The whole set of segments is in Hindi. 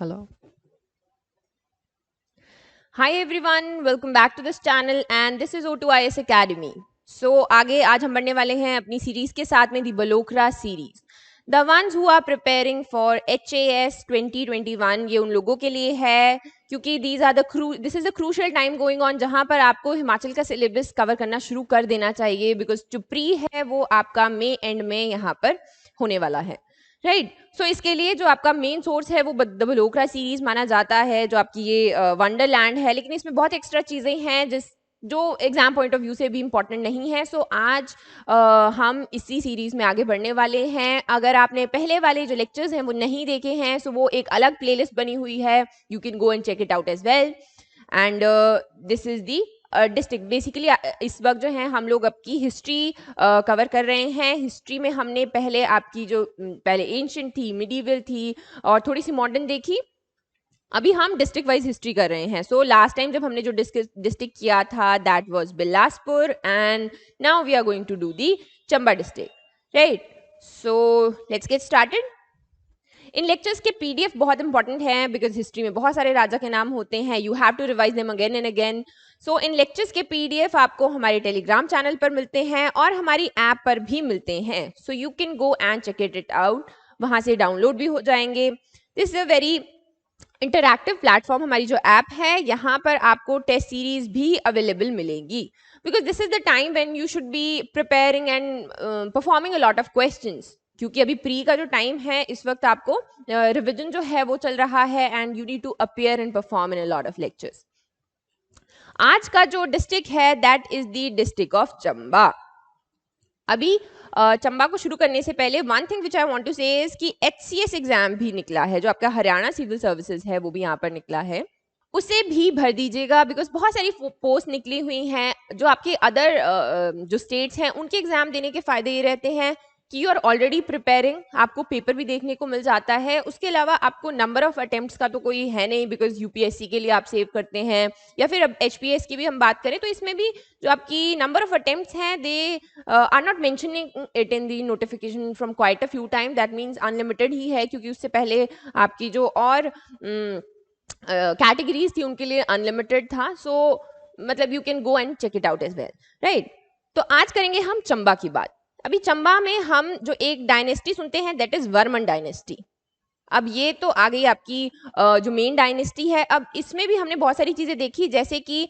Hello. Hi everyone, welcome back to this channel and this is O2IS Academy. So आगे आज हम बढ़ने वाले हैं अपनी सीरीज के साथ में दी बलोकरा series. The ones who are preparing for HAS 2021 ये उन लोगों के लिए है क्योंकि this is a crucial time going on जहाँ पर आपको हिमाचल का सिलेबस कवर करना शुरू कर देना चाहिए बिकॉज जो प्री है वो आपका मई एंड में यहाँ पर होने वाला है. राइट सो इसके लिए जो आपका मेन सोर्स है वो द बलोकरा सीरीज माना जाता है जो आपकी ये वंडरलैंड है, लेकिन इसमें बहुत एक्स्ट्रा चीजें हैं जो एग्जाम पॉइंट ऑफ व्यू से भी इंपॉर्टेंट नहीं है. सो आज हम इसी सीरीज में आगे बढ़ने वाले हैं. अगर आपने पहले वाले जो लेक्चर्स हैं वो नहीं देखे हैं सो वो एक अलग प्लेलिस्ट बनी हुई है, you can go and check it out as well. And this is the district. Basically इस वक्त जो है हम लोग आपकी हिस्ट्री कवर कर रहे हैं. हिस्ट्री में हमने पहले आपकी जो पहले एंशिएंट थी, मिडीवल थी और थोड़ी सी मॉडर्न देखी. अभी हम डिस्ट्रिक्ट वाइज हिस्ट्री कर रहे हैं. सो लास्ट टाइम जब हमने जो डिस्ट्रिक्ट किया था that was Bilaspur and now we are going to do the Chamba district. Right so let's get started. इन लेक्चर्स के पीडीएफ बहुत इंपॉर्टेंट है बिकॉज हिस्ट्री में बहुत सारे राजा के नाम होते हैं. You have to revise them again and again. So इन लेक्चर्स के पीडीएफ आपको हमारे टेलीग्राम चैनल पर मिलते हैं और हमारी ऐप पर भी मिलते हैं. So you can go and check it out. वहां से डाउनलोड भी हो जाएंगे. This is a very interactive platform. हमारी जो ऐप है यहाँ पर आपको टेस्ट सीरीज भी अवेलेबल मिलेगी because this is the time when you should be preparing and performing a lot of questions. क्योंकि अभी प्री का जो टाइम है इस वक्त आपको रिविजन जो है वो चल रहा है and you need to appear and perform in a lot of lectures. आज का जो डिस्ट्रिक्ट है that is the district of Chamba. अभी चंबा को शुरू करने से पहले one thing which I want to say is कि HCS एग्जाम भी निकला है, जो आपका हरियाणा सिविल सर्विसेज है वो भी यहाँ पर निकला है. उसे भी भर दीजिएगा बिकॉज बहुत सारी पोस्ट निकली हुई हैं. जो आपके अदर जो स्टेट्स हैं उनके एग्जाम देने के फायदे ये रहते हैं कि यू आर ऑलरेडी प्रिपेयरिंग, आपको पेपर भी देखने को मिल जाता है. उसके अलावा आपको नंबर ऑफ अटेम्प्ट्स का तो कोई है नहीं बिकॉज यूपीएससी के लिए आप सेव करते हैं, या फिर अब HPS की भी हम बात करें तो इसमें भी जो आपकी नंबर ऑफ अटेम्प्ट्स हैं they are not mentioning it in the notification from quite a few time. That means unlimited ही है क्योंकि उससे पहले आपकी जो और कैटेगरीज थी उनके लिए अनलिमिटेड था. सो मतलब you can go and check it out as well. Right तो आज करेंगे हम चंबा की बात. अभी चंबा में हम जो एक डायनेस्टी सुनते हैं दैट इज वर्मन डायनेस्टी. अब ये तो आ गई आपकी जो मेन डायनेस्टी है. अब इसमें भी हमने बहुत सारी चीजें देखी जैसे कि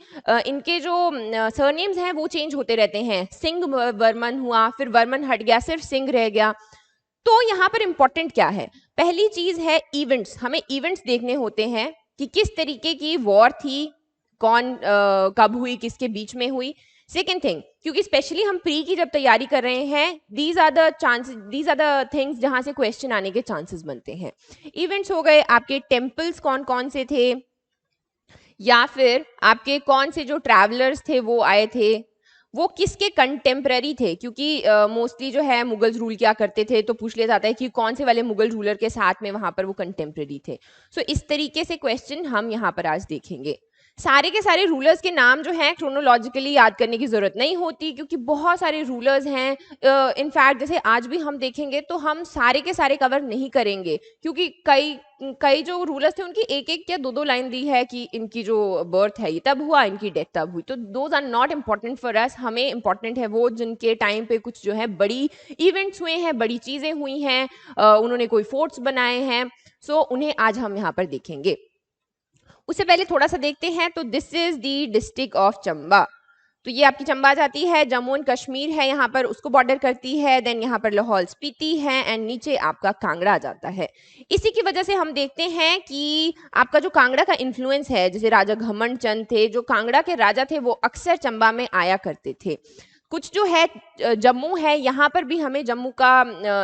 इनके जो सरनेम्स हैं वो चेंज होते रहते हैं. सिंह वर्मन हुआ, फिर वर्मन हट गया, सिर्फ सिंह रह गया. तो यहाँ पर इंपॉर्टेंट क्या है? पहली चीज है इवेंट्स. हमें इवेंट्स देखने होते हैं कि किस तरीके की वॉर थी, कौन कब हुई, किसके बीच में हुई. सेकेंड थिंग, क्योंकि स्पेशली हम प्री की जब तैयारी कर रहे हैं, दीज आर द थिंग्स जहां से क्वेश्चन आने के चांसेस बनते हैं. इवेंट्स हो गए, आपके टेम्पल्स कौन कौन से थे, या फिर आपके कौन से जो ट्रैवलर्स थे वो आए थे, वो किसके कंटेम्पररी थे. क्योंकि मोस्टली जो है मुगल्स रूल क्या करते थे तो पूछ लिया जाता है कि कौन से वाले मुगल रूलर के साथ में वहां पर वो कंटेम्पररी थे. सो इस तरीके से क्वेश्चन हम यहाँ पर आज देखेंगे. सारे के सारे रूलर्स के नाम जो हैं क्रोनोलॉजिकली याद करने की जरूरत नहीं होती क्योंकि बहुत सारे रूलर्स हैं. इनफैक्ट जैसे आज भी हम देखेंगे तो हम सारे के सारे कवर नहीं करेंगे क्योंकि कई कई जो रूलर्स थे उनकी एक एक या दो दो लाइन दी है कि इनकी जो बर्थ है ये तब हुआ, इनकी डेथ तब हुई. तो those are not important for us. हमें इम्पॉर्टेंट है वो जिनके टाइम पे कुछ जो है बड़ी इवेंट्स हुए हैं, बड़ी चीजें हुई हैं, उन्होंने कोई फोर्ट्स बनाए हैं. सो उन्हें आज हम यहाँ पर देखेंगे. उससे पहले थोड़ा सा देखते हैं. तो this is the district of Chamba. तो ये आपकी चंबा जाती है, जम्मू एंड कश्मीर है यहाँ पर, उसको बॉर्डर करती है. देन यहाँ पर लाहौल स्पीति है एंड नीचे आपका कांगड़ा जाता है. इसी की वजह से हम देखते हैं कि आपका जो कांगड़ा का इन्फ्लुएंस है, जैसे राजा घमंड चंद थे जो कांगड़ा के राजा थे, वो अक्सर चंबा में आया करते थे. कुछ जो है जम्मू है, यहाँ पर भी हमें जम्मू का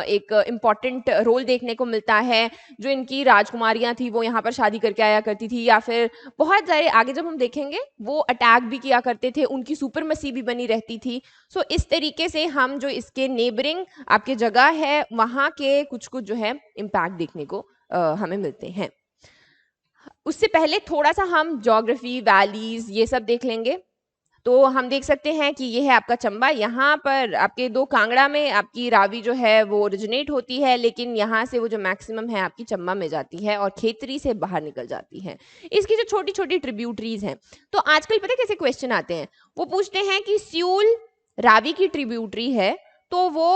एक इम्पॉर्टेंट रोल देखने को मिलता है. जो इनकी राजकुमारियां थी वो यहाँ पर शादी करके आया करती थी, या फिर बहुत सारे आगे जब हम देखेंगे वो अटैक भी किया करते थे, उनकी सुपरमसी भी बनी रहती थी. सो इस तरीके से हम जो इसके नेबरिंग आपके जगह है वहाँ के कुछ कुछ जो है इम्पैक्ट देखने को हमें मिलते हैं. उससे पहले थोड़ा सा हम ज्योग्राफी, वैलीज ये सब देख लेंगे. तो हम देख सकते हैं कि ये है आपका चंबा। यहाँ पर आपके दो कांगड़ा में आपकी रावी जो है वो ओरिजिनेट होती है, लेकिन यहाँ से वो जो मैक्सिमम है आपकी चंबा में जाती है और खेतरी से बाहर निकल जाती है। इसकी जो छोटी छोटी ट्रिब्यूटरीज हैं, तो आजकल पता है कैसे क्वेश्चन आते हैं, वो पूछते हैं कि सियूल रावी की ट्रिब्यूटरी है, तो वो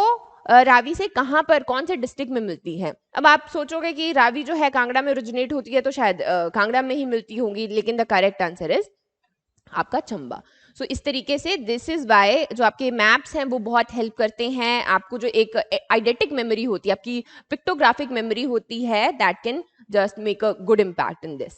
रावी से कहाँ पर, कौन से डिस्ट्रिक्ट में मिलती है। अब आप सोचोगे कि रावी जो है कांगड़ा में ओरिजिनेट होती है, तो शायद कांगड़ा में ही मिलती होंगी, लेकिन द करेक्ट आंसर इज आपका चंबा। सो इस तरीके से दिस इज वाई जो आपके मैप्स हैं वो बहुत हेल्प करते हैं आपको। जो एक आइडेंटिक मेमोरी होती है, आपकी पिक्टोग्राफिक मेमोरी होती है, that can just make a good impact in this.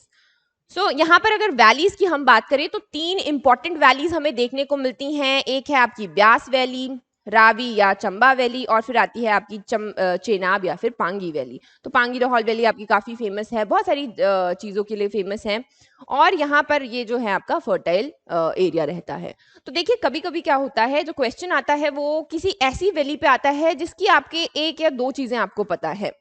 So यहाँ पर अगर वैलीज की हम बात करें तो तीन इंपॉर्टेंट वैलीज हमें देखने को मिलती हैं। एक है आपकी ब्यास वैली, रावी या चंबा वैली, और फिर आती है आपकी चेनाब या फिर पांगी वैली। तो पांगी लाहौल वैली आपकी काफी फेमस है, बहुत सारी चीजों के लिए फेमस है, और यहाँ पर ये जो है आपका फर्टाइल एरिया रहता है। तो देखिए कभी कभी क्या होता है, जो क्वेश्चन आता है वो किसी ऐसी वैली पे आता है जिसकी आपके एक या दो चीजें आपको पता है।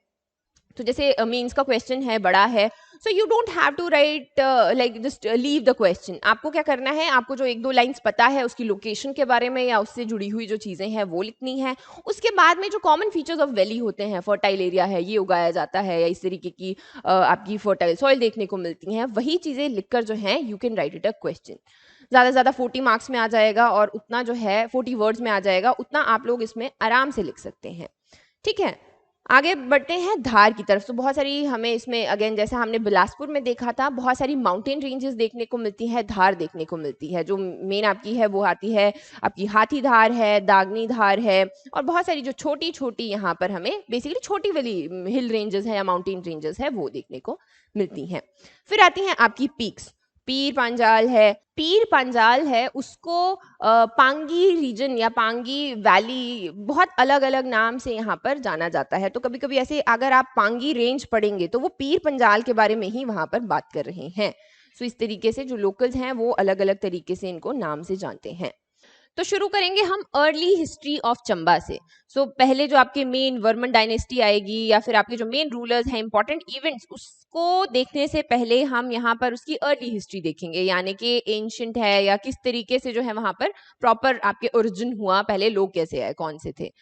तो जैसे मीन्स का क्वेश्चन है, बड़ा है, so you don't have to write like just leave the question. आपको क्या करना है, आपको जो एक दो लाइंस पता है उसकी लोकेशन के बारे में या उससे जुड़ी हुई जो चीजें हैं वो लिखनी है। उसके बाद में जो कॉमन फीचर्स ऑफ वैली होते हैं, फर्टाइल एरिया है, ये उगाया जाता है, या इस तरीके की आपकी फर्टाइल सॉइल देखने को मिलती हैं, वही चीजें लिखकर जो है you can write it a question. ज़्यादा से ज़्यादा 40 मार्क्स में आ जाएगा, और उतना जो है 40 वर्ड्स में आ जाएगा, उतना आप लोग इसमें आराम से लिख सकते हैं। ठीक है, आगे बढ़ते हैं धार की तरफ। तो बहुत सारी हमें इसमें अगेन जैसा हमने बिलासपुर में देखा था, बहुत सारी माउंटेन रेंजेस देखने को मिलती है, धार देखने को मिलती है। जो मेन आपकी है वो आती है आपकी हाथी धार है, दागनी धार है, और बहुत सारी जो छोटी छोटी यहाँ पर हमें बेसिकली छोटी वाली हिल रेंजेस है या माउंटेन रेंजेस है वो देखने को मिलती हैं। फिर आती हैं आपकी पीक्स। पीर पंजाल है, पीर पंजाल है उसको पांगी रीजन या पांगी वैली, बहुत अलग अलग नाम से यहाँ पर जाना जाता है। तो कभी कभी ऐसे अगर आप पांगी रेंज पढ़ेंगे तो वो पीर पंजाल के बारे में ही वहां पर बात कर रहे हैं। सो इस तरीके से जो लोकल्स हैं वो अलग अलग तरीके से इनको नाम से जानते हैं। तो शुरू करेंगे हम अर्ली हिस्ट्री ऑफ चंबा से। सो पहले जो आपके मेन वर्मन डायनेस्टी आएगी या फिर आपके जो मेन रूलर्स हैं, इंपॉर्टेंट इवेंट्स, उसको देखने से पहले हम यहाँ पर उसकी अर्ली हिस्ट्री देखेंगे, यानी कि एंशिएंट है या किस तरीके से जो है वहां पर प्रॉपर आपके ओरिजिन हुआ, पहले लोग कैसे आए, कौन से थे।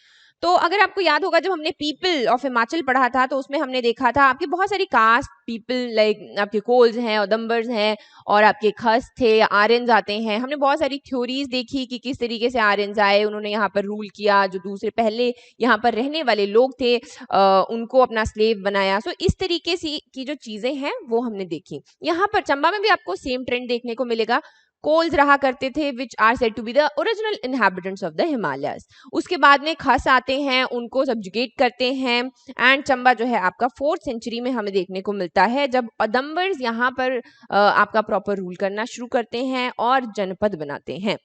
तो अगर आपको याद होगा जब हमने पीपल ऑफ हिमाचल पढ़ा था तो उसमें हमने देखा था आपके बहुत सारी कास्ट पीपल, लाइक आपके कोल्स हैं, उदम्बर्स हैं, और आपके खस थे, आर्यंस आते हैं। हमने बहुत सारी थ्योरीज देखी कि किस तरीके से आर्यंस आए, उन्होंने यहाँ पर रूल किया, जो दूसरे पहले यहाँ पर रहने वाले लोग थे उनको अपना स्लेव बनाया। सो इस तरीके से की जो चीजें हैं वो हमने देखी। यहाँ पर चंबा में भी आपको सेम ट्रेंड देखने को मिलेगा। कोल्स रहा करते थे which are said to be the original inhabitants of the Himalayas. उसके बाद में खस आते हैं, उनको सब्जुगेट करते हैं, एंड चंबा जो है आपका 4th सेंचुरी में हमें देखने को मिलता है जब अदम्बर्स यहाँ पर आपका प्रॉपर रूल करना शुरू करते हैं और जनपद बनाते हैं।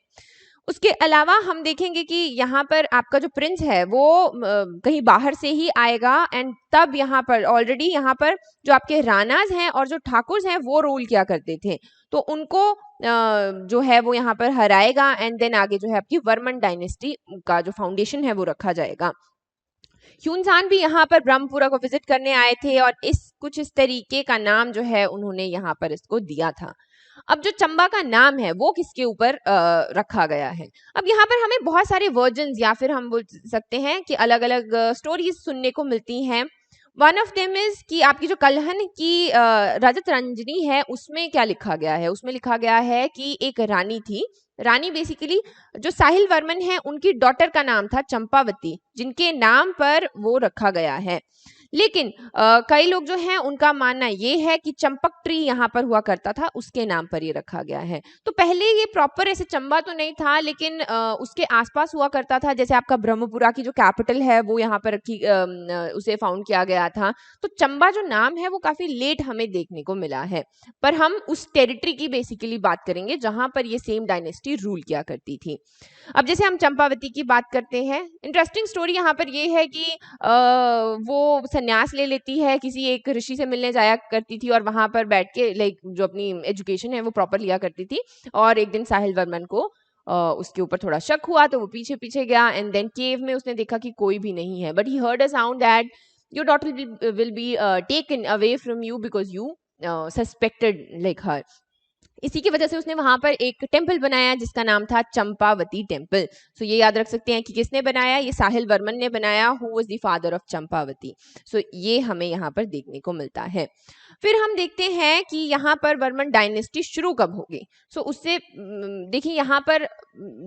उसके अलावा हम देखेंगे कि यहाँ पर आपका जो प्रिंस है वो कहीं बाहर से ही आएगा, एंड तब यहाँ पर ऑलरेडी यहाँ पर जो आपके रानाज हैं और जो ठाकुर हैं वो रूल किया करते थे, तो उनको जो है वो यहाँ पर हराएगा, एंड देन आगे जो है आपकी वर्मन डायनेस्टी का जो फाउंडेशन है वो रखा जाएगा। ह्यूनसान भी यहाँ पर ब्रह्मपुरा को विजिट करने आए थे, और कुछ इस तरीके का नाम जो है उन्होंने यहाँ पर इसको दिया था। अब जो चंबा का नाम है वो किसके ऊपर रखा गया है। अब यहाँ पर हमें बहुत सारे वर्जन्स या फिर हम बोल सकते हैं कि अलग अलग स्टोरीज सुनने को मिलती हैं। वन ऑफ देम इज कि आपकी जो कलहन की रजत रंजनी है उसमें क्या लिखा गया है, उसमें लिखा गया है कि एक रानी थी। रानी बेसिकली जो साहिल वर्मन है उनकी डॉटर का नाम था चंपावती, जिनके नाम पर वो रखा गया है। लेकिन कई लोग जो हैं उनका मानना ये है कि चंपक ट्री यहाँ पर हुआ करता था, उसके नाम पर ये रखा गया है। तो पहले ये प्रॉपर ऐसे चंबा तो नहीं था, लेकिन उसके आसपास हुआ करता था। जैसे आपका ब्रह्मपुरा की जो कैपिटल है वो यहाँ पर रखी उसे फाउंड किया गया था। तो चंबा जो नाम है वो काफी लेट हमें देखने को मिला है, पर हम उस टेरिटरी की बेसिकली बात करेंगे जहां पर ये सेम डायनेस्टी रूल किया करती थी। अब जैसे हम चंपावती की बात करते हैं, इंटरेस्टिंग स्टोरी यहाँ पर ये है कि वो संन्यास ले लेती है, किसी एक ऋषि से मिलने जाया करती थी और वहां पर बैठ के लाइक जो अपनी एजुकेशन है वो प्रॉपर लिया करती थी। और एक दिन साहिल वर्मन को उसके ऊपर थोड़ा शक हुआ तो वो पीछे पीछे गया, एंड देन केव में उसने देखा कि कोई भी नहीं है, but he heard a sound that your daughter will be taken away from you because you suspected like her. इसी की वजह से उसने वहां पर एक टेम्पल बनाया जिसका नाम था चंपावती टेम्पल। सो ये याद रख सकते हैं कि किसने बनाया, ये साहिल वर्मन ने बनाया, who was the father of Champavati. So ये हमें यहाँ पर देखने को मिलता है। फिर हम देखते हैं कि यहाँ पर वर्मन डायनेस्टी शुरू कब होगी। सो उससे देखिए यहाँ पर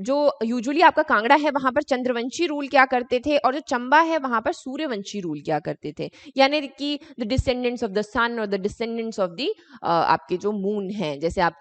जो यूजुअली आपका कांगड़ा है वहां पर चंद्रवंशी रूल क्या करते थे, और जो चंबा है वहां पर सूर्यवंशी रूल क्या करते थे, यानी कि द डिसेंडेंट्स ऑफ द सन और द डिसेंडेंट्स ऑफ द आपके जो मून हैं, जैसे आपके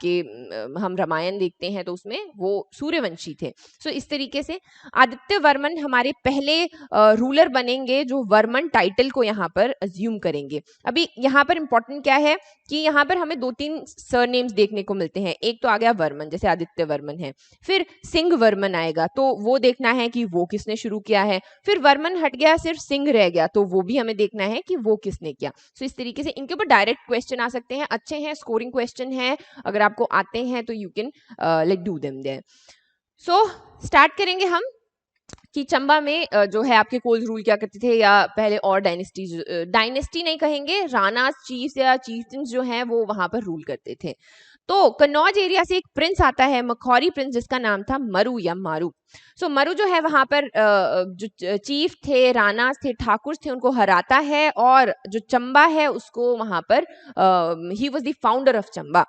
हम रामायण देखते हैं तो उसमें वो सूर्यवंशी थे। सो इस तरीके से आदित्य वर्मन हमारे पहले रूलर बनेंगे जो वर्मन टाइटल को यहाँ पर अज्यूम करेंगे। अभी यहाँ पर इंपॉर्टेंट क्या है कि यहाँ पर हमें 2-3 सरनेम्स देखने को मिलते हैं। एक तो आ गया वर्मन, जैसे आदित्य वर्मन है, फिर सिंह वर्मन आएगा, तो वो देखना है कि वो किसने शुरू किया है। फिर वर्मन हट गया, सिर्फ सिंह रह गया, तो वो भी हमें देखना है कि वो किसने किया। सो इस तरीके से इनके ऊपर डायरेक्ट क्वेश्चन आ सकते हैं, अच्छे हैं, स्कोरिंग क्वेश्चन है, अगर आपको आते हैं तो you can like do them there. So start करेंगे हम कि चंबा में जो है आपके कोल्स रूल क्या करते थे, या पहले और डायनेस्टी नहीं कहेंगे, राणा चीफ्स या चीफ्स जो हैं वो वहां पर रूल करते थे। तो कन्नौज एरिया से एक प्रिंस आता है, मखौरी प्रिंस, जिसका नाम था मरु या मारू। सो मरु जो है वहां पर जो चीफ थे, राणा थे, ठाकुर थे, उनको हराता है, और जो चंबा है उसको वहां पर he was the founder of Chamba.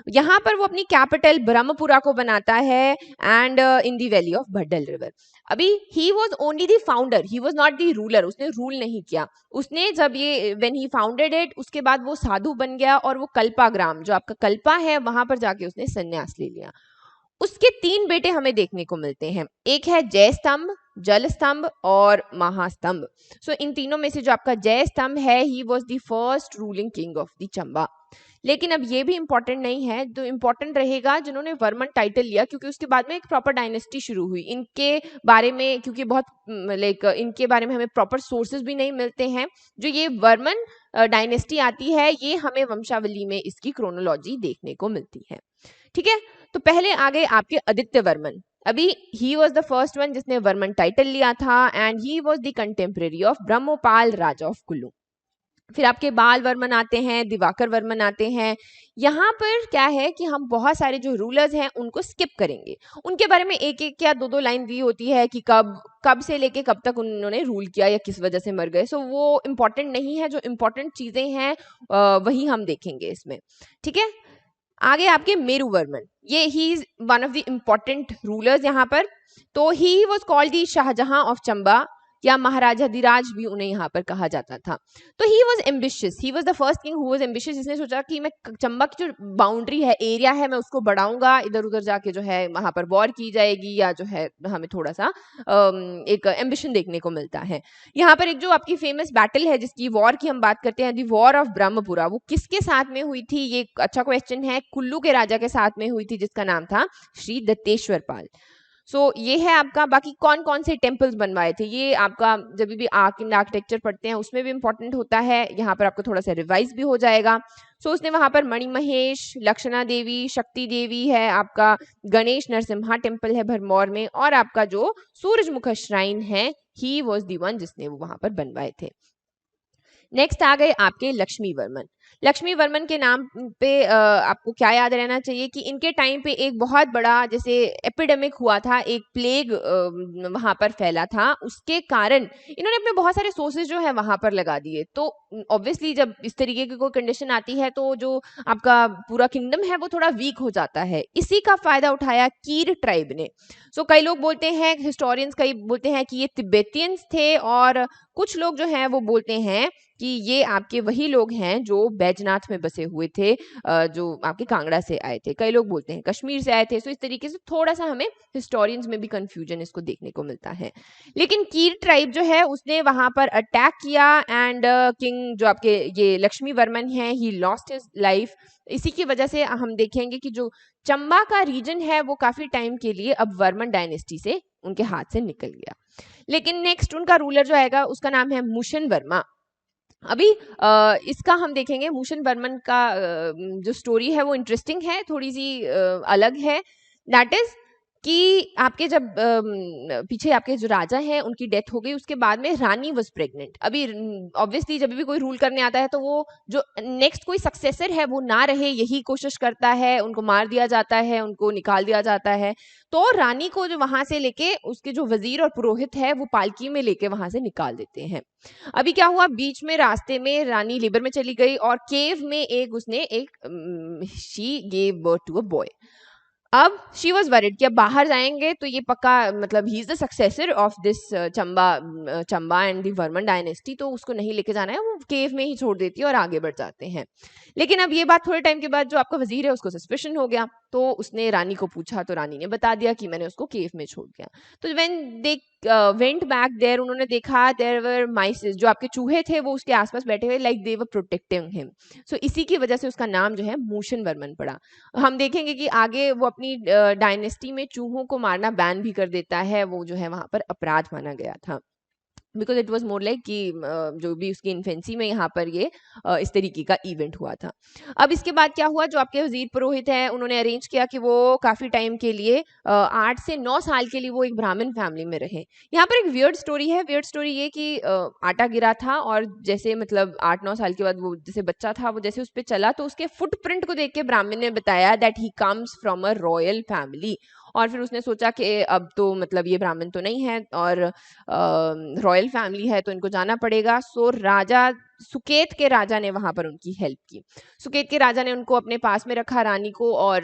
यहाँ पर वो अपनी कैपिटल ब्रह्मपुरा को बनाता है, and in the valley of Bhaddal river. अभी he was only the founder, he was not the ruler, उसने रूल नहीं किया। उसने जब ये व्हेन ही फाउंडेड इट, उसके बाद वो साधु बन गया, और वो कल्पा ग्राम, जो आपका कल्पा है, वहां पर जाके उसने संन्यास ले लिया। उसके 3 बेटे हमें देखने को मिलते हैं, एक है जय स्तंभ, जल स्तंभ और महास्तंभ। सो इन तीनों में से जो आपका जय स्तंभ है, he was the first ruling king of the Chamba. लेकिन अब ये भी इंपॉर्टेंट नहीं है, तो इंपॉर्टेंट रहेगा जिन्होंने वर्मन टाइटल लिया, क्योंकि उसके बाद में एक प्रॉपर डायनेस्टी शुरू हुई। इनके बारे में क्योंकि बहुत लाइक इनके बारे में हमें प्रॉपर सोर्सेज भी नहीं मिलते हैं। जो ये वर्मन डायनेस्टी आती है, ये हमें वंशावली में इसकी क्रोनोलॉजी देखने को मिलती है। ठीक है, तो पहले आ गए आपके आदित्य वर्मन। अभी he was the first one जिसने वर्मन टाइटल लिया था, and he was the contemporary of Brahmopal Raja of Kullu. फिर आपके बाल वर्मन आते हैं, दिवाकर वर्मन आते हैं। यहाँ पर क्या है कि हम बहुत सारे जो रूलर्स हैं उनको स्किप करेंगे, उनके बारे में एक एक या 2-2 लाइन दी होती है कि कब कब से लेके कब तक उन्होंने रूल किया या किस वजह से मर गए। सो वो इम्पोर्टेंट नहीं है, जो इम्पोर्टेंट चीजें हैं वही हम देखेंगे इसमें। ठीक है, आगे आपके मेरू वर्मन, ये he is one of the important rulers यहाँ पर। तो he was called the Shahjahan of Chamba, या महाराजा धीराज भी उन्हें यहाँ पर कहा जाता था। तो he was ambitious, he was the first king who was ambitious, जिसने सोचा कि मैं चंबा की जो बाउंड्री है, एरिया है, मैं उसको बढ़ाऊंगा, इधर उधर जाके जो है वहां पर वॉर की जाएगी, या जो है हमें थोड़ा सा एक एम्बिशन देखने को मिलता है। यहाँ पर एक जो आपकी फेमस बैटल है जिसकी वॉर की हम बात करते हैं, दी वॉर ऑफ ब्रह्मपुरा, वो किसके साथ में हुई थी, ये अच्छा क्वेश्चन है। कुल्लू के राजा के साथ में हुई थी, जिसका नाम था श्री दत्तेश्वर पाल। सो ये है आपका। बाकी कौन कौन से टेम्पल्स बनवाए थे, ये आपका जब भी आर्किटेक्चर पढ़ते हैं उसमें भी इंपॉर्टेंट होता है, यहाँ पर आपको थोड़ा सा रिवाइज भी हो जाएगा। सो उसने वहां पर मणिमहेश, लक्षणा देवी, शक्ति देवी है, आपका गणेश नरसिम्हा टेम्पल है भरमौर में, और आपका जो सूरजमुख श्राइन है, ही वॉज दी वन जिसने वो वहां पर बनवाए थे। नेक्स्ट आ गए आपके लक्ष्मी वर्मन। लक्ष्मी वर्मन के नाम पे आपको क्या याद रहना चाहिए कि इनके टाइम पे एक बहुत बड़ा जैसे एपिडेमिक हुआ था, एक प्लेग वहां पर फैला था, उसके कारण इन्होंने अपने बहुत सारे सोर्सेज जो है वहां पर लगा दिए। तो ऑब्वियसली जब इस तरीके की कोई कंडीशन आती है तो जो आपका पूरा किंगडम है वो थोड़ा वीक हो जाता है। इसी का फायदा उठाया कीर ट्राइब ने। सो कई लोग बोलते हैं, हिस्टोरियंस कई बोलते हैं कि ये तिब्बतियंस थे, और कुछ लोग जो हैं वो बोलते हैं कि ये आपके वही लोग हैं जो बैजनाथ में बसे हुए थे, जो आपके कांगड़ा से आए थे। कई लोग बोलते हैं कश्मीर से आए थे। सो इस तरीके से थोड़ा सा हमें हिस्टोरियंस में भी कंफ्यूजन इसको देखने को मिलता है। लेकिन कीर ट्राइब जो है उसने वहां पर अटैक किया, एंड किंग जो आपके ये लक्ष्मी वर्मन है, ही लॉस्ट हिज लाइफ। इसी की वजह से हम देखेंगे कि जो चंबा का रीजन है वो काफी टाइम के लिए अब वर्मन डायनेस्टी से उनके हाथ से निकल गया। लेकिन नेक्स्ट उनका रूलर जो आएगा उसका नाम है मुशन वर्मा। अभी इसका हम देखेंगे, मुशन वर्मन का जो स्टोरी है वो इंटरेस्टिंग है, थोड़ी सी अलग है। दैट इज कि आपके जब पीछे आपके जो राजा हैं उनकी डेथ हो गई, उसके बाद में रानी वाज प्रेग्नेंट। अभी ऑब्वियसली जब भी कोई रूल करने आता है तो वो जो नेक्स्ट कोई सक्सेसर है वो ना रहे यही कोशिश करता है, उनको मार दिया जाता है, उनको निकाल दिया जाता है। तो रानी को जो वहां से लेके उसके जो वजीर और पुरोहित है वो पालकी में लेके वहां से निकाल देते हैं। अभी क्या हुआ, बीच में रास्ते में रानी लेबर में चली गई और केव में एक उसने एक she gave birth to a boy. अब शी वॉज वरिड कि अब बाहर जाएंगे तो ये पक्का मतलब he is the successor of this Chamba and the Varman dynasty, तो उसको नहीं लेके जाना है, वो केव में ही छोड़ देती है और आगे बढ़ जाते हैं। लेकिन अब ये बात थोड़े टाइम के बाद जो आपका वजीर है उसको सस्पिशन हो गया, तो उसने रानी को पूछा तो रानी ने बता दिया कि मैंने उसको केव में छोड़ दिया। तो when they went back there, उन्होंने देखा देयर वर माइस, जो आपके चूहे थे वो उसके आसपास बैठे हुए, like they were protecting him. So इसी की वजह से उसका नाम जो है मूशन वर्मन पड़ा। हम देखेंगे कि आगे वो अपनी डायनेस्टी में चूहों को मारना बैन भी कर देता है, वो जो है वहां पर अपराध माना गया था, because it was more like कि जो भी उसकी इन्फेंसी में यहाँ पर ये इस तरीके का इवेंट हुआ था। अब इसके बाद क्या हुआ, जो आपके वजीर पुरोहित हैं उन्होंने अरेंज किया कि वो काफ़ी टाइम के लिए 8 से 9 साल के लिए वो एक ब्राह्मण फैमिली में रहे। यहाँ पर एक वियर्ड स्टोरी है। वियर्ड स्टोरी ये कि आटा गिरा था और जैसे मतलब 8-9 साल के बाद वो जैसे बच्चा था वो जैसे उस पर चला तो उसके फुटप्रिंट को देख के ब्राह्मण ने बताया that he comes from a royal family. और फिर उसने सोचा कि अब तो मतलब ये ब्राह्मण तो नहीं है और रॉयल फैमिली है तो इनको जाना पड़ेगा। सो राजा सुकेत के राजा ने वहां पर उनकी हेल्प की। सुकेत के राजा ने उनको अपने पास में रखा रानी को, और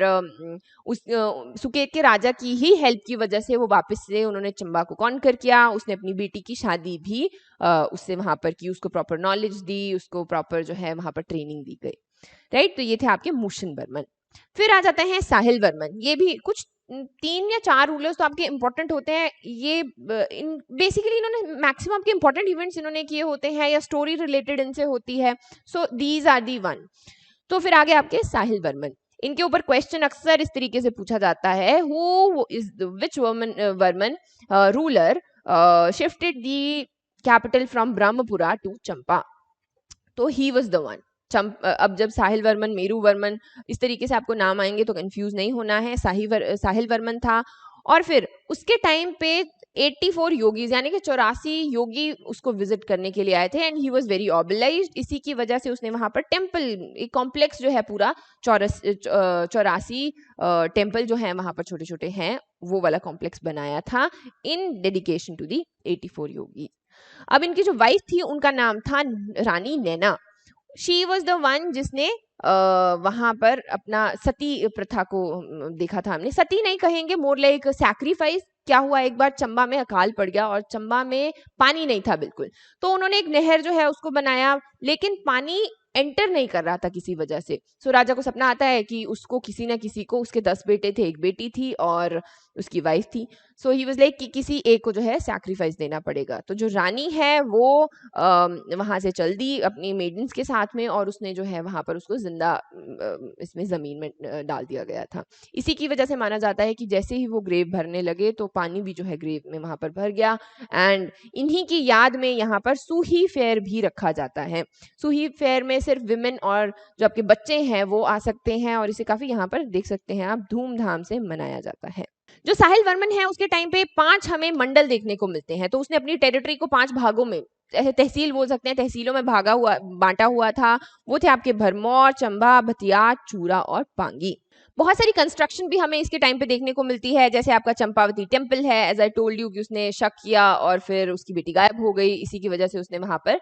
सुकेत के राजा की ही हेल्प की वजह से वो वापस से उन्होंने चंबा को कॉन्कर किया। उसने अपनी बेटी की शादी भी उससे वहां पर की, उसको प्रॉपर नॉलेज दी, उसको प्रॉपर जो है वहां पर ट्रेनिंग दी गई। राइट, तो ये थे आपके मूशन वर्मन। फिर आ जाते हैं साहिल वर्मन। ये भी कुछ 3 या 4 रूलर्स तो आपके इंपॉर्टेंट होते हैं। ये इन बेसिकली इन्होंने मैक्सिमम आपके इंपॉर्टेंट इवेंट्स इन्होंने किए होते हैं या स्टोरी रिलेटेड इनसे होती है। So these are the one. तो फिर आगे आपके साहिल वर्मन, इनके ऊपर क्वेश्चन अक्सर इस तरीके से पूछा जाता है, who is which Varman ruler shifted the capital from Brahmapura to Champa. तो ही वॉज द वन। अब जब साहिल वर्मन, मेरू वर्मन, इस तरीके से आपको नाम आएंगे तो कंफ्यूज नहीं होना है। साहिल वर्मन था और फिर उसके टाइम पे 84 योगीज यानी कि 84 योगी उसको विजिट करने के लिए आए थे एंड ही वाज वेरी ऑबलाइज्ड। इसी की वजह से उसने वहां पर टेम्पल, एक कॉम्प्लेक्स जो है पूरा 84 टेम्पल जो है वहां पर छोटे छोटे हैं वो वाला कॉम्प्लेक्स बनाया था इन डेडिकेशन टू दी 84 योगी। अब इनकी जो वाइफ थी उनका नाम था रानी नैना। शी वॉज द वन जिसने वहां पर अपना सती प्रथा को देखा था। हमने सती नहीं कहेंगे, मोर लाइक सैक्रिफाइस। क्या हुआ, एक बार चंबा में अकाल पड़ गया और चंबा में पानी नहीं था बिल्कुल, तो उन्होंने एक नहर जो है उसको बनाया, लेकिन पानी एंटर नहीं कर रहा था किसी वजह से। सो राजा को सपना आता है कि उसको किसी ना किसी को, उसके 10 बेटे थे, एक बेटी थी और उसकी वाइफ थी। सो ही वाज लाइक कि किसी एक को जो है सैक्रिफाइस देना पड़ेगा। तो जो रानी है वो वहां से चल दी अपनी मेडन्स के साथ में और उसने जो है वहां पर उसको जिंदा इसमें जमीन में डाल दिया गया था। इसी की वजह से माना जाता है कि जैसे ही वो ग्रेव भरने लगे तो पानी भी जो है ग्रेव में वहां पर भर गया। एंड इन्हीं की याद में यहाँ पर सूही फेयर भी रखा जाता है। सूही फेयर में सिर्फ विमेन और जो आपके बच्चे हैं वो आ सकते हैं और इसे काफी यहाँ पर देख सकते हैं आप, धूमधाम से मनाया जाता है। जो साहिल वर्मन है उसके टाइम पे 5 हमें मंडल देखने को मिलते हैं। तो उसने अपनी टेरिटरी को 5 भागों में, तहसील बोल सकते हैं, तहसीलों में भागा हुआ, बांटा हुआ था। वो थे आपके भरमौर, चंबा, भतिया, चूरा और पांगी। बहुत सारी कंस्ट्रक्शन भी हमें इसके टाइम पे देखने को मिलती है, जैसे आपका चंपावती टेम्पल है। एज आई टोल्ड यू कि उसने शक किया और फिर उसकी बेटी गायब हो गई, इसी की वजह से उसने वहां पर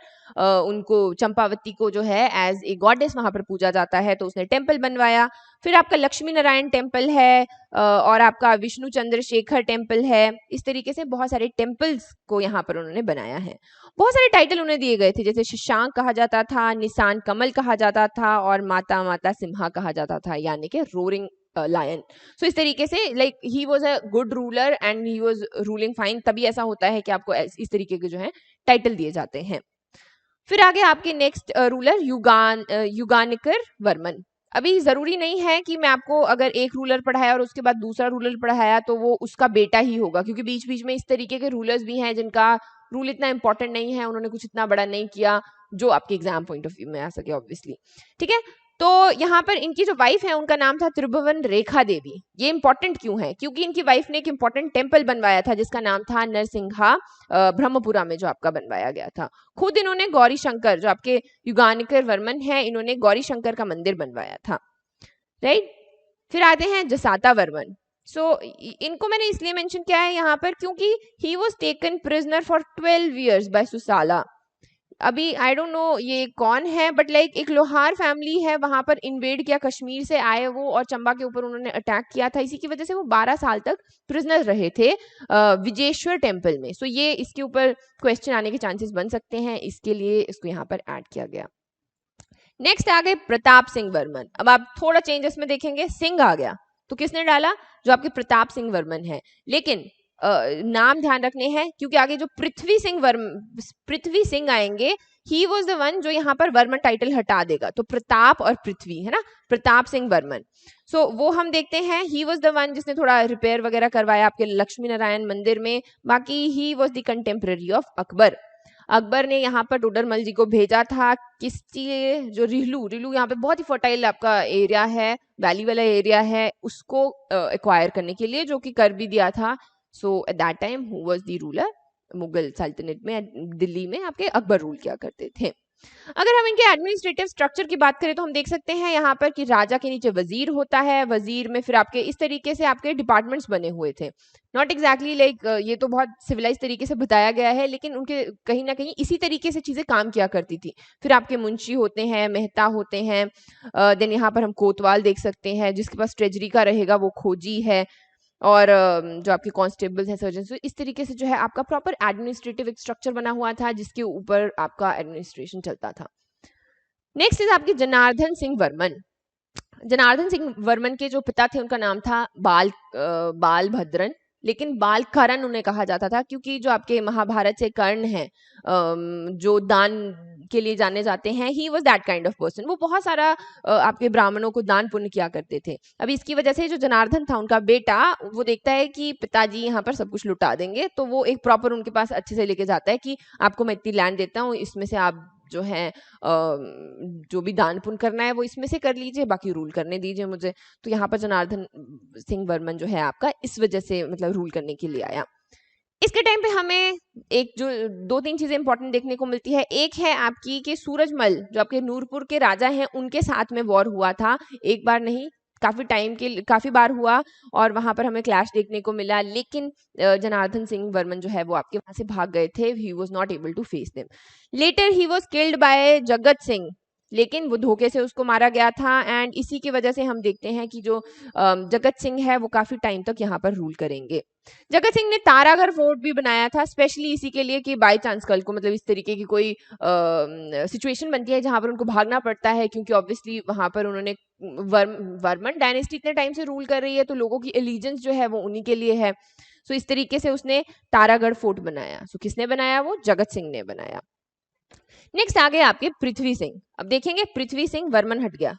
उनको, चंपावती को जो है एज ए गॉडेस वहां पर पूजा जाता है, तो उसने टेम्पल बनवाया। फिर आपका लक्ष्मी नारायण टेम्पल है और आपका विष्णु चंद्रशेखर टेम्पल है। इस तरीके से बहुत सारे टेम्पल्स को यहाँ पर उन्होंने बनाया है। बहुत सारे टाइटल उन्हें दिए गए थे, जैसे शशांक कहा जाता था, निशान कमल कहा जाता था और माता माता सिम्हा कहा जाता था, यानी कि रोरिंग लायन। सो इस तरीके से like he was a good ruler and he was ruling fine. तभी ऐसा होता है कि आपको इस तरीके के जो है टाइटल दिए जाते हैं। फिर आगे आपके नेक्स्ट रूलर युगानिकर वर्मन। अभी जरूरी नहीं है कि मैं आपको अगर एक रूलर पढ़ाया और उसके बाद दूसरा रूलर पढ़ाया तो वो उसका बेटा ही होगा, क्योंकि बीच बीच में इस तरीके के रूलर्स भी हैं जिनका रूल इतना इंपॉर्टेंट नहीं है, उन्होंने कुछ इतना बड़ा नहीं किया जो आपके एग्जाम पॉइंट ऑफ व्यू में आ सके ऑब्वियसली। ठीक है, तो यहाँ पर इनकी जो वाइफ है उनका नाम था त्रिभुवन रेखा देवी। ये इंपॉर्टेंट क्यों है? क्योंकि इनकी वाइफ ने एक इंपॉर्टेंट टेम्पल बनवाया था जिसका नाम था नरसिंहा ब्रह्मपुरा में, जो आपका बनवाया गया था। खुद इन्होंने गौरी शंकर, जो आपके युगानिकर वर्मन है, इन्होंने गौरी शंकर का मंदिर बनवाया था, राइट। फिर आते हैं जसाता वर्मन। इनको मैंने इसलिए मेंशन किया है यहाँ पर क्योंकि he was taken prisoner for 12 years by Susala. अभी आई डोंट नो ये कौन है, बट लाइक एक लोहार फैमिली है, वहां पर इन्वेड किया, कश्मीर से आए वो और चंबा के ऊपर उन्होंने अटैक किया था। इसी की वजह से वो 12 साल तक प्रिजनर रहे थे विजेश्वर टेम्पल में। सो ये इसके ऊपर क्वेश्चन आने के चांसेस बन सकते हैं, इसके लिए इसको यहाँ पर ऐड किया गया। नेक्स्ट आ गए प्रताप सिंह वर्मन। अब आप थोड़ा चेंजेस में देखेंगे, सिंह आ गया तो किसने डाला? जो आपके प्रताप सिंह वर्मन है। लेकिन नाम ध्यान रखने हैं क्योंकि आगे जो पृथ्वी सिंह आएंगे, ही वॉज द वन जो यहाँ पर वर्मन टाइटल हटा देगा। तो प्रताप और पृथ्वी है ना, प्रताप सिंह वर्मन। वो हम देखते हैं, ही वॉज द वन जिसने थोड़ा रिपेयर वगैरह करवाया आपके लक्ष्मी नारायण मंदिर में। बाकी ही was the contemporary of Akbar. Akbar ने यहाँ पर टोडरमल जी को भेजा था किसके लिए? जो रिहलू यहाँ पे बहुत ही फर्टाइल आपका एरिया है, वैली वाला एरिया है, उसको एक्वायर करने के लिए, जो कि कर भी दिया था। So at that time who was the ruler? Mughal सल्तनत में दिल्ली में आपके अकबर रूल किया करते थे। अगर हम इनके एडमिनिस्ट्रेटिव स्ट्रक्चर की बात करें तो हम देख सकते हैं यहाँ पर कि राजा के नीचे वजीर होता है, वजीर में फिर आपके इस तरीके से आपके डिपार्टमेंट्स बने हुए थे। नॉट एग्जैक्टली लाइक ये तो बहुत सिविलाइज तरीके से बताया गया है, लेकिन उनके कहीं ना कहीं इसी तरीके से चीजें काम किया करती थी। फिर आपके मुंशी होते हैं, मेहता होते हैं, देन यहाँ पर हम कोतवाल देख सकते हैं, जिसके पास ट्रेजरी का रहेगा वो खोजी है, और जो आपके कांस्टेबल्स हैं, सर्जन। इस तरीके से जो है आपका प्रॉपर एडमिनिस्ट्रेटिव एक स्ट्रक्चर बना हुआ था जिसके ऊपर आपका एडमिनिस्ट्रेशन चलता था। नेक्स्ट इज आपके जनार्दन सिंह वर्मन। जनार्दन सिंह वर्मन के जो पिता थे उनका नाम था बाल भद्रन, लेकिन बाल करण उन्हें कहा जाता था क्योंकि जो आपके महाभारत से कर्ण है, जो दान के लिए जाने जाते हैं, he was that kind of person. वो बहुत सारा आपके ब्राह्मणों को दान पुण्य किया करते थे। अभी इसकी वजह से जो जनार्दन था उनका बेटा, वो देखता है कि पिताजी यहाँ पर सब कुछ लुटा देंगे, तो वो एक प्रॉपर उनके पास अच्छे से लेके जाता है कि आपको मैं इतनी लैंड देता हूँ, इसमें से आप जो है जो भी दान पुण्य करना है वो इसमें से कर लीजिए, बाकी रूल करने दीजिए मुझे। तो यहाँ पर जनार्दन सिंह वर्मन जो है आपका इस वजह से मतलब रूल करने के लिए आया। इसके टाइम पे हमें एक जो 2-3 चीजें इंपॉर्टेंट देखने को मिलती है। एक है आपकी कि सूरजमल जो आपके नूरपुर के राजा हैं, उनके साथ में वॉर हुआ था, एक बार नहीं काफी बार हुआ, और वहां पर हमें क्लैश देखने को मिला। लेकिन जनार्दन सिंह वर्मन जो है वो आपके वहां से भाग गए थे। He was not able to face them. Later he was killed by Jagat Singh, लेकिन वो धोखे से उसको मारा गया था। एंड इसी की वजह से हम देखते हैं कि जो जगत सिंह है वो काफी टाइम तक यहाँ पर रूल करेंगे। जगत सिंह ने तारागढ़ फोर्ट भी बनाया था स्पेशली इसी के लिए कि बाय चांस कल को मतलब इस तरीके की कोई सिचुएशन बनती है जहां पर उनको भागना पड़ता है, क्योंकि ऑब्वियसली वहां पर उन्होंने वर्मन डायनेस्टी इतने टाइम से रूल कर रही है, तो लोगों की एलिजेंस जो है वो उन्हीं के लिए है। सो इस तरीके से उसने तारागढ़ फोर्ट बनाया। सो किसने बनाया? वो जगत सिंह ने बनाया। नेक्स्ट आ गए आपके पृथ्वी सिंह। अब देखेंगे पृथ्वी सिंह वर्मन हट गया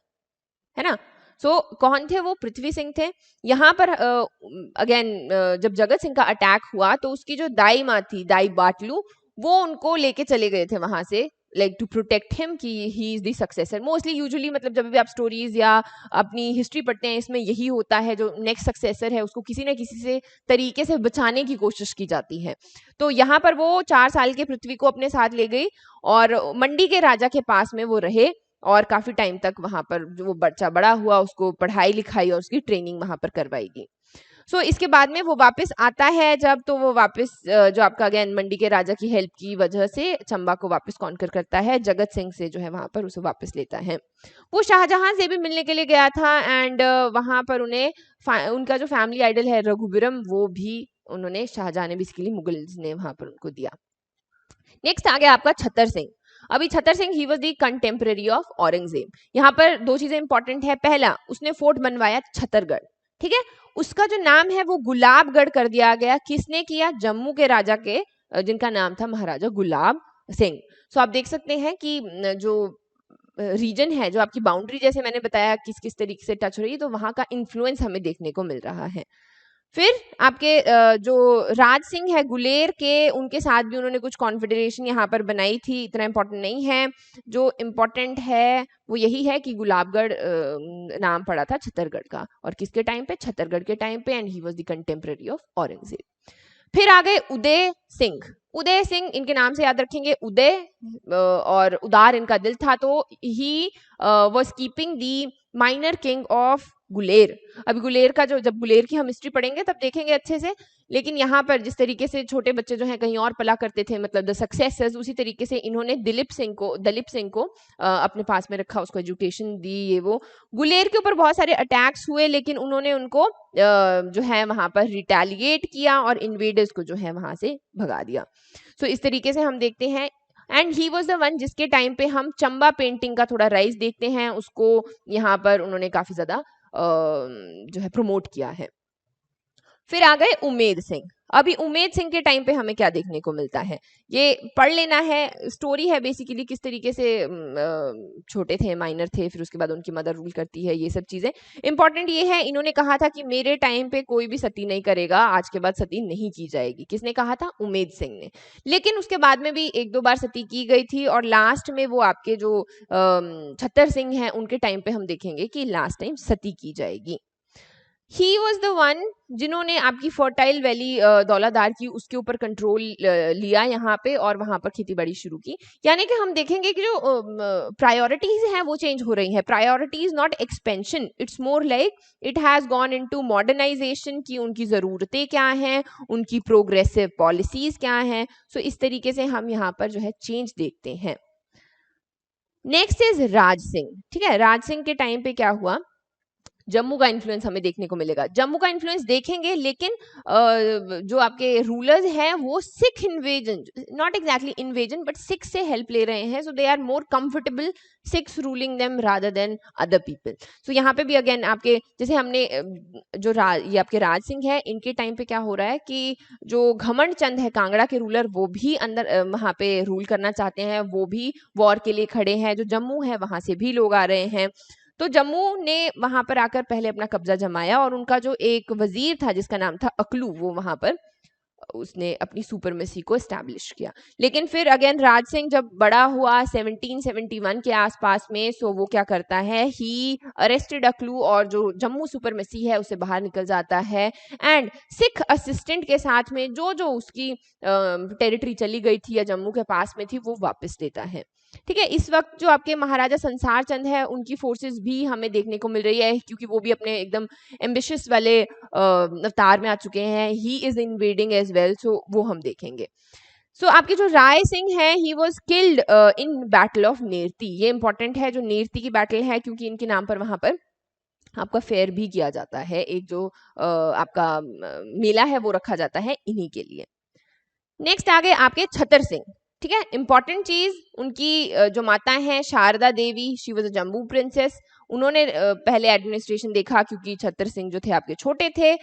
है ना। कौन थे वो? पृथ्वी सिंह थे। यहाँ पर अगेन जब जगत सिंह का अटैक हुआ तो उसकी जो दाई माँ थी, दाई बाटलू, वो उनको लेके चले गए थे वहां से, लाइक टू प्रोटेक्ट हिम कि ही is the successor. Mostly usually मतलब जब भी आप स्टोरीज या अपनी हिस्ट्री पढ़ते हैं इसमें यही होता है, जो नेक्स्ट सक्सेसर है उसको किसी न किसी से तरीके से बचाने की कोशिश की जाती है। तो यहाँ पर वो 4 साल के पृथ्वी को अपने साथ ले गई और मंडी के राजा के पास में वो रहे, और काफी टाइम तक वहां पर जो वो बच्चा बड़ा हुआ उसको पढ़ाई लिखाई और उसकी ट्रेनिंग वहां पर करवाई गई। इसके बाद में वो वापस आता है जब, तो वो वापस जो आपका अगेन मंडी के राजा की हेल्प की वजह से चंबा को वापस कॉन्कर करता है, जगत सिंह से जो है वहां पर उसे वापस लेता है। वो शाहजहां से भी मिलने के लिए गया था एंड वहां पर उन्हें उनका जो फैमिली आइडल है रघुबीरम, वो भी उन्होंने शाहजहां ने बेसिकली मुगल्स ने वहां पर उनको दिया। नेक्स्ट आ गया आपका छतर सिंह। अभी Chhatar Singh he was the contemporary of Aurangzeb. यहाँ पर 2 चीजें इंपॉर्टेंट है। पहला, उसने फोर्ट बनवाया छतरगढ़, ठीक है। उसका जो नाम है वो गुलाबगढ़ कर दिया गया। किसने किया? जम्मू के राजा के, जिनका नाम था महाराजा गुलाब सिंह। आप देख सकते हैं कि जो रीजन है, जो आपकी बाउंड्री जैसे मैंने बताया किस किस तरीके से टच हो रही है, तो वहां का इन्फ्लुएंस हमें देखने को मिल रहा है। फिर आपके जो राज सिंह है गुलेर के, उनके साथ भी उन्होंने कुछ कॉन्फेडरेशन यहाँ पर बनाई थी, इतना इम्पोर्टेंट नहीं है। जो इम्पोर्टेंट है वो यही है कि गुलाबगढ़ नाम पड़ा था छत्तरगढ़ का, और किसके टाइम पे? छत्तरगढ़ के टाइम पे, and he was the contemporary of Aurangzeb. फिर आ गए उदय सिंह। उदय सिंह, इनके नाम से याद रखेंगे, उदय और उदार इनका दिल था, तो he was keeping the minor king of Guler. अभी गुलेर का जो, जब गुलेर की हम हिस्ट्री पढ़ेंगे तब देखेंगे अच्छे से, लेकिन यहाँ पर जिस तरीके से छोटे बच्चे जो हैं कहीं और पला करते थे, मतलब द सक्सेसर्स, उसी तरीके से इन्होंने दलीप सिंह को अपने पास में रखा, उसको एजुकेशन दी, ये वो। गुलेर के ऊपर बहुत सारे अटैक्स हुए, लेकिन उन्होंने उनको जो है वहां पर रिटेलिएट किया और इन्वेडर्स को जो है वहां से भगा दिया। सो इस तरीके से हम देखते हैं, and he was the one जिसके टाइम पे हम चंबा पेंटिंग का थोड़ा राइज देखते हैं, उसको यहाँ पर उन्होंने काफी ज्यादा जो है प्रमोट किया है। फिर आ गए उमेद सिंह। अभी उमेद सिंह के टाइम पे हमें क्या देखने को मिलता है, ये पढ़ लेना है। स्टोरी है बेसिकली किस तरीके से छोटे थे, माइनर थे, फिर उसके बाद उनकी मदर रूल करती है, ये सब चीजें इंपॉर्टेंट। ये है, इन्होंने कहा था कि मेरे टाइम पे कोई भी सती नहीं करेगा, आज के बाद सती नहीं की जाएगी। किसने कहा था? उमेद सिंह ने। लेकिन उसके बाद में भी एक दो बार सती की गई थी, और लास्ट में वो आपके जो छत्तर सिंह हैं उनके टाइम पे हम देखेंगे कि लास्ट टाइम सती की जाएगी। ही वॉज द वन जिन्होंने आपकी फर्टाइल वैली दौलादार की, उसके ऊपर कंट्रोल लिया यहाँ पे, और वहां पर खेती बाड़ी शुरू की। यानी कि हम देखेंगे कि जो प्रायोरिटीज हैं वो चेंज हो रही हैं। Priorities not expansion, it's more like it has gone into modernisation, की उनकी जरूरतें क्या हैं, उनकी प्रोग्रेसिव पॉलिसीज क्या हैं। सो इस तरीके से हम यहाँ पर जो है चेंज देखते हैं। Next is Raj Singh. ठीक है, राज सिंह के टाइम पे क्या हुआ? जम्मू का इन्फ्लुएंस हमें देखने को मिलेगा। जम्मू का इन्फ्लुएंस देखेंगे, लेकिन जो आपके रूलर्स हैं वो Sikh invasion, not exactly invasion, but Sikh से हेल्प ले रहे हैं। So they are more comfortable Sikhs ruling them rather than other people. So यहाँ पे भी अगेन आपके जैसे हमने ये आपके राज सिंह है, इनके टाइम पे क्या हो रहा है कि जो घमंड चंद है कांगड़ा के रूलर, वो भी अंदर वहां पे रूल करना चाहते हैं, वो भी वॉर के लिए खड़े हैं। जो जम्मू है वहां से भी लोग आ रहे हैं। तो जम्मू ने वहां पर आकर पहले अपना कब्जा जमाया, और उनका जो एक वजीर था जिसका नाम था अकलू, वो वहां पर उसने अपनी सुपरमेसी को एस्टैब्लिश किया। लेकिन फिर अगेन राज सिंह जब बड़ा हुआ 1771 के आसपास में, सो वो क्या करता है, ही अरेस्टेड अकलू, और जो जम्मू सुपरमेसी है उससे बाहर निकल जाता है, एंड सिख असिस्टेंट के साथ में जो जो उसकी टेरिटरी चली गई थी या जम्मू के पास में थी, वो वापस देता है। ठीक है, इस वक्त जो आपके महाराजा संसार चंद है, उनकी फोर्सेस भी हमें देखने को मिल रही है, क्योंकि वो भी अपने एकदम एम्बिशियस वाले अवतार में आ चुके हैं। He is invading as well, so वो हम देखेंगे। सो आपके जो राय सिंह है, he was killed in battle of Nerti. ये इंपॉर्टेंट है, जो नेरती की बैटल है, क्योंकि इनके नाम पर वहां पर आपका फेयर भी किया जाता है, एक जो आपका मेला है वो रखा जाता है इन्हीं के लिए। नेक्स्ट आ गए आपके छतर सिंह। ठीक है, इंपॉर्टेंट चीज, उनकी जो माता है Sharda Devi, she was a Jammu princess. उन्होंने पहले एडमिनिस्ट्रेशन देखा, क्योंकि छतर सिंह जो थे आपके छोटे थे।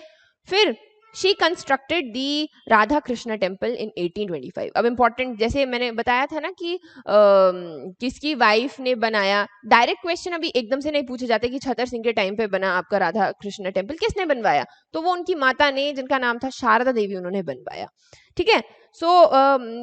फिर she constructed the Radha Krishna temple in 1825। अब इंपॉर्टेंट, जैसे मैंने बताया था ना कि किसकी वाइफ ने बनाया, डायरेक्ट क्वेश्चन अभी एकदम से नहीं पूछे जाते कि छतर सिंह के टाइम पे बना आपका राधा कृष्ण टेम्पल, किसने बनवाया? तो वो उनकी माता ने, जिनका नाम था शारदा देवी, उन्होंने बनवाया। ठीक है, सो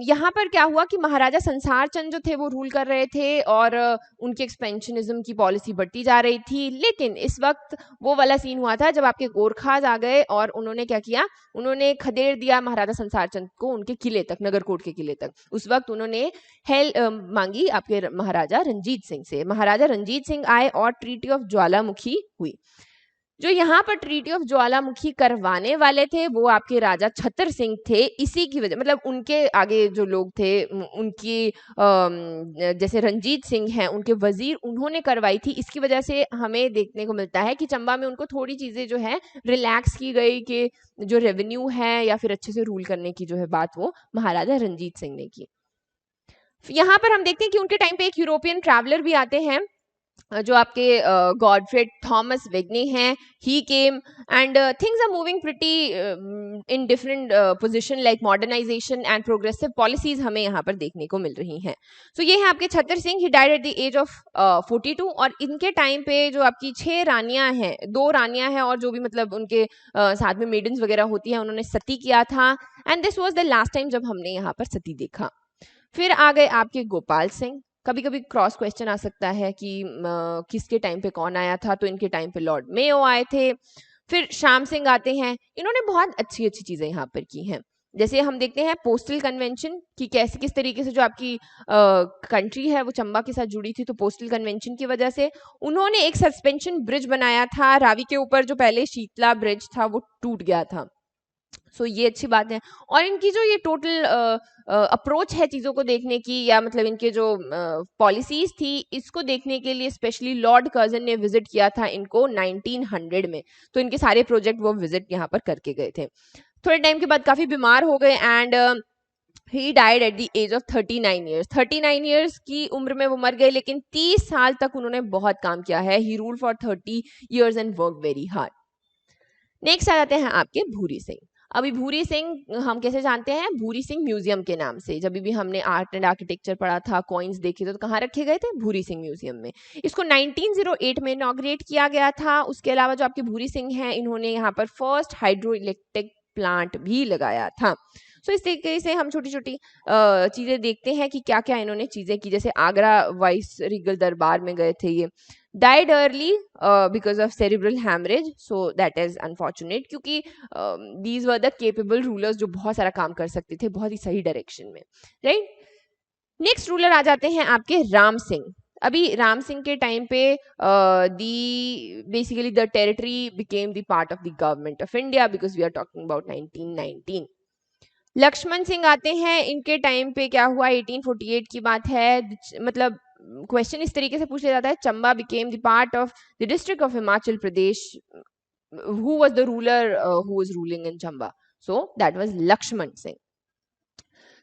यहाँ पर क्या हुआ कि महाराजा संसार चंद जो थे वो रूल कर रहे थे, और उनकी एक्सपेंशनिज्म की पॉलिसी बढ़ती जा रही थी। लेकिन इस वक्त वो वाला सीन हुआ था जब आपके गोरखाज आ गए, और उन्होंने क्या किया, उन्होंने खदेड़ दिया महाराजा संसार चंद को उनके किले तक, नगरकोट के किले तक। उस वक्त उन्होंने हेल्प मांगी आपके महाराजा रंजीत सिंह से। महाराजा रंजीत सिंह आए और ट्रीटी ऑफ ज्वालामुखी हुई। जो यहाँ पर ट्रीटी ऑफ ज्वालामुखी करवाने वाले थे वो आपके राजा छतर सिंह थे। इसी की वजह, मतलब उनके आगे जो लोग थे, उनकी जैसे रंजीत सिंह हैं, उनके वजीर, उन्होंने करवाई थी। इसकी वजह से हमें देखने को मिलता है कि चंबा में उनको थोड़ी चीजें जो है रिलैक्स की गई, कि जो रेवेन्यू है या फिर अच्छे से रूल करने की जो है बात, वो महाराजा रंजीत सिंह ने की। यहाँ पर हम देखते हैं कि उनके टाइम पे एक यूरोपियन ट्रैवलर भी आते हैं, जो आपके गॉडफ्रेड थॉमस वेगने हैं, he came and things are moving pretty in different position like modernisation and progressive policies हमें यहाँ पर देखने को मिल रही हैं. सो ये है आपके Chhatar Singh. He died at the age of 42 और इनके टाइम पे जो आपकी 6 रानियां हैं, 2 रानियां हैं और जो भी मतलब उनके साथ में मेडन्स वगैरह होती हैं, उन्होंने सती किया था. And this was the last time जब हमने यहाँ पर सती देखा. फिर आ गए आपके गोपाल सिंह. कभी कभी क्रॉस क्वेश्चन आ सकता है कि किसके टाइम पे कौन आया था, तो इनके टाइम पे लॉर्ड मेयो आए थे. फिर श्याम सिंह आते हैं. इन्होंने बहुत अच्छी अच्छी चीजें यहाँ पर की हैं. जैसे हम देखते हैं पोस्टल कन्वेंशन कि कैसे किस तरीके से जो आपकी कंट्री है वो चंबा के साथ जुड़ी थी, तो पोस्टल कन्वेंशन की वजह से उन्होंने एक सस्पेंशन ब्रिज बनाया था रावी के ऊपर, जो पहले शीतला ब्रिज था वो टूट गया था. सो ये अच्छी बात है. और इनकी जो ये टोटल अप्रोच है चीज़ों को देखने की, या मतलब इनके जो पॉलिसीज थी, इसको देखने के लिए स्पेशली लॉर्ड कर्जन ने विजिट किया था इनको 1900 में. तो इनके सारे प्रोजेक्ट वो विजिट यहाँ पर करके गए थे. थोड़े टाइम के बाद काफ़ी बीमार हो गए and he died at the age of 39 years. 39 years की उम्र में वो मर गए, लेकिन 30 साल तक उन्होंने बहुत काम किया है. He rule for 30 years and work very hard. Next आ जाते हैं आपके भूरी सिंह. अभी भूरी सिंह हम कैसे जानते हैं? भूरी सिंह म्यूजियम के नाम से. जब भी हमने आर्ट एंड आर्किटेक्चर पढ़ा था, कॉइन्स देखे थे, तो कहाँ रखे गए थे? भूरी सिंह म्यूजियम में. इसको 1908 में इनॉग्रेट किया गया था. उसके अलावा जो आपके भूरी सिंह हैं, इन्होंने यहाँ पर फर्स्ट हाइड्रो इलेक्ट्रिक प्लांट भी लगाया था. सो इस तरीके से हम छोटी छोटी चीज़ें देखते हैं कि क्या क्या इन्होंने चीज़ें की. जैसे आगरा वाइस रीगल दरबार में गए थे ये. died early because of cerebral hemorrhage, so that is unfortunate, क्योंकि these were the capable rulers जो बहुत सारा काम कर सकते थे बहुत ही सही डायरेक्शन में, राइट. नेक्स्ट रूलर आ जाते हैं आपके राम सिंह. अभी राम सिंह के टाइम पे the basically the territory became the part of the government of India because we are talking about 1919. Lakshman Singh आते हैं. इनके टाइम पे क्या हुआ? 1848 की बात है. मतलब क्वेश्चन इस तरीके से पूछ लिया जाता है, Chamba became the part of the district of Himachal Pradesh. Who was the ruler who was ruling in Chamba? So that was Lakshman Singh.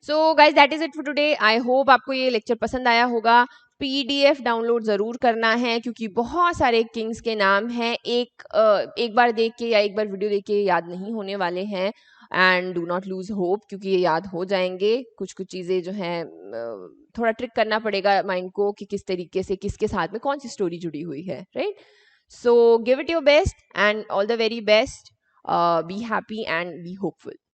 So guys that is it for today. I hope आपको ये लेक्चर पसंद आया होगा. पीडीएफ डाउनलोड जरूर करना है क्योंकि बहुत सारे किंग्स के नाम हैं. एक बार देख के या एक बार वीडियो देख के याद नहीं होने वाले हैं. And do not lose hope, क्योंकि ये याद हो जाएंगे. कुछ कुछ चीज़ें जो हैं थोड़ा ट्रिक करना पड़ेगा माइंड को कि किस तरीके से किसके साथ में कौन सी स्टोरी जुड़ी हुई है, right. So give it your best and all the very best. Be happy and be hopeful.